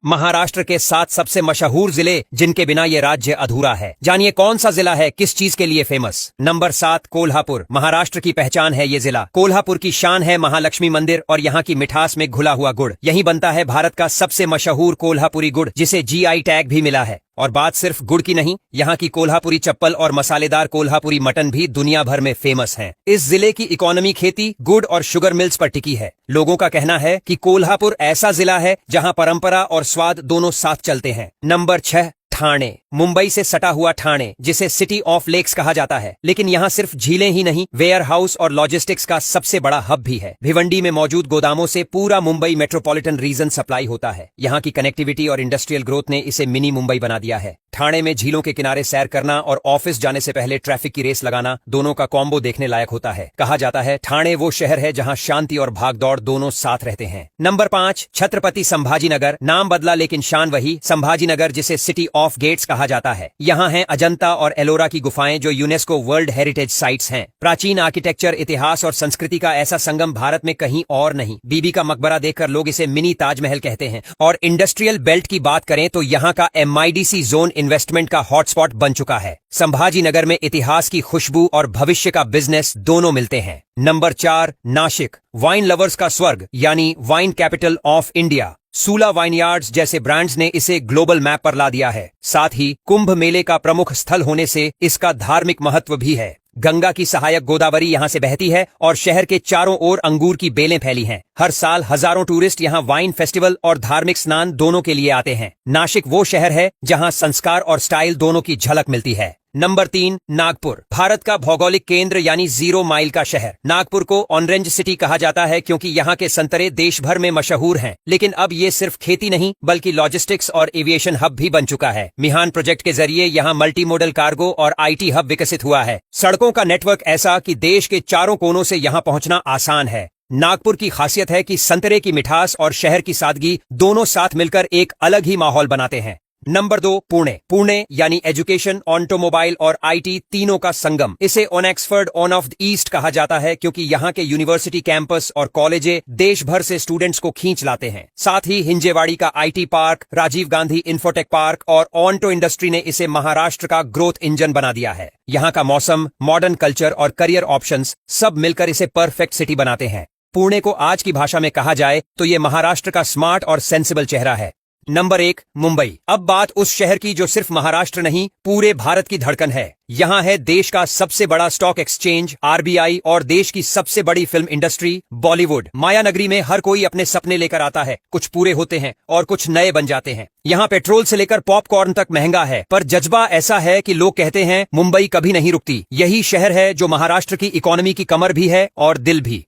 महाराष्ट्र के 7 सबसे मशहूर जिले जिनके बिना ये राज्य अधूरा है। जानिए कौन सा जिला है किस चीज के लिए फेमस। नंबर 7 कोल्हापुर। महाराष्ट्र की पहचान है ये जिला। कोल्हापुर की शान है महालक्ष्मी मंदिर और यहाँ की मिठास में घुला हुआ गुड़। यही बनता है भारत का सबसे मशहूर कोल्हापुरी गुड़, जिसे जीआई टैग भी मिला है। और बात सिर्फ गुड़ की नहीं, यहाँ की कोल्हापुरी चप्पल और मसालेदार कोल्हापुरी मटन भी दुनिया भर में फेमस हैं। इस जिले की इकोनॉमी खेती, गुड़ और शुगर मिल्स पर टिकी है। लोगों का कहना है कि कोल्हापुर ऐसा जिला है जहाँ परंपरा और स्वाद दोनों साथ चलते हैं। नंबर 6 ठाणे। मुंबई से सटा हुआ ठाणे, जिसे सिटी ऑफ लेक्स कहा जाता है, लेकिन यहाँ सिर्फ झीलें ही नहीं, वेयर हाउस और लॉजिस्टिक्स का सबसे बड़ा हब भी है। भिवंडी में मौजूद गोदामों से पूरा मुंबई मेट्रोपॉलिटन रीजन सप्लाई होता है। यहाँ की कनेक्टिविटी और इंडस्ट्रियल ग्रोथ ने इसे मिनी मुंबई बना दिया है। ठाणे में झीलों के किनारे सैर करना और ऑफिस जाने से पहले ट्रैफिक की रेस लगाना, दोनों का कॉम्बो देखने लायक होता है। कहा जाता है ठाणे वो शहर है जहाँ शांति और भागदौड़ दोनों साथ रहते हैं। नंबर 5 छत्रपति संभाजीनगर। नाम बदला लेकिन शान वही, संभाजीनगर, जिसे सिटी ऑफ गेट्स कहा जाता है। यहाँ हैं अजंता और एलोरा की गुफाएं, जो यूनेस्को वर्ल्ड हेरिटेज साइट्स हैं। प्राचीन आर्किटेक्चर, इतिहास और संस्कृति का ऐसा संगम भारत में कहीं और नहीं। बीबी का मकबरा देखकर लोग इसे मिनी ताजमहल कहते हैं। और इंडस्ट्रियल बेल्ट की बात करें तो यहाँ का MIDC जोन इन्वेस्टमेंट का हॉटस्पॉट बन चुका है। संभाजीनगर में इतिहास की खुशबू और भविष्य का बिजनेस दोनों मिलते हैं। नंबर 4 नासिक। वाइन लवर्स का स्वर्ग यानी wine capital of India. Sula vineyards जैसे ब्रांड्स ने इसे ग्लोबल मैप पर ला दिया है। साथ ही कुंभ मेले का प्रमुख स्थल होने से इसका धार्मिक महत्व भी है। गंगा की सहायक गोदावरी यहाँ से बहती है और शहर के चारों ओर अंगूर की बेलें फैली हैं। हर साल हजारों टूरिस्ट यहाँ वाइन फेस्टिवल और धार्मिक स्नान दोनों के लिए आते हैं। नासिक वो शहर है जहाँ संस्कार और स्टाइल दोनों की झलक मिलती है। नंबर 3 नागपुर। भारत का भौगोलिक केंद्र यानी 0 माइल का शहर। नागपुर को ऑरेंज सिटी कहा जाता है क्योंकि यहाँ के संतरे देश भर में मशहूर हैं। लेकिन अब ये सिर्फ खेती नहीं बल्कि लॉजिस्टिक्स और एविएशन हब भी बन चुका है। मिहान प्रोजेक्ट के जरिए यहाँ मल्टी मॉडल कार्गो और IT हब विकसित हुआ है। सड़कों का नेटवर्क ऐसा कि देश के चारों कोनों से यहाँ पहुँचना आसान है। नागपुर की खासियत है कि संतरे की मिठास और शहर की सादगी दोनों साथ मिलकर एक अलग ही माहौल बनाते हैं। नंबर 2 पुणे। पुणे यानी एजुकेशन, ऑटोमोबाइल और IT तीनों का संगम। इसे ऑनेक्सफर्ड ऑन ऑफ द ईस्ट कहा जाता है क्योंकि यहाँ के यूनिवर्सिटी कैंपस और कॉलेजें देश भर से स्टूडेंट्स को खींच लाते हैं। साथ ही हिंजेवाड़ी का IT park, Rajiv Gandhi infotech park और ऑन्टो इंडस्ट्री ने इसे महाराष्ट्र का ग्रोथ इंजन बना दिया है। यहाँ का मौसम, मॉडर्न कल्चर और करियर ऑप्शंस सब मिलकर इसे परफेक्ट सिटी बनाते हैं। पुणे को आज की भाषा में कहा जाए तो ये महाराष्ट्र का स्मार्ट और सेंसिबल चेहरा है। नंबर 1 मुंबई। अब बात उस शहर की जो सिर्फ महाराष्ट्र नहीं पूरे भारत की धड़कन है। यहाँ है देश का सबसे बड़ा स्टॉक एक्सचेंज RBI और देश की सबसे बड़ी फिल्म इंडस्ट्री बॉलीवुड। माया नगरी में हर कोई अपने सपने लेकर आता है, कुछ पूरे होते हैं और कुछ नए बन जाते हैं। यहाँ पेट्रोल से लेकर पॉपकॉर्न तक महंगा है, पर जज्बा ऐसा है कि लोग कहते हैं मुंबई कभी नहीं रुकती। यही शहर है जो महाराष्ट्र की इकोनॉमी की कमर भी है और दिल भी।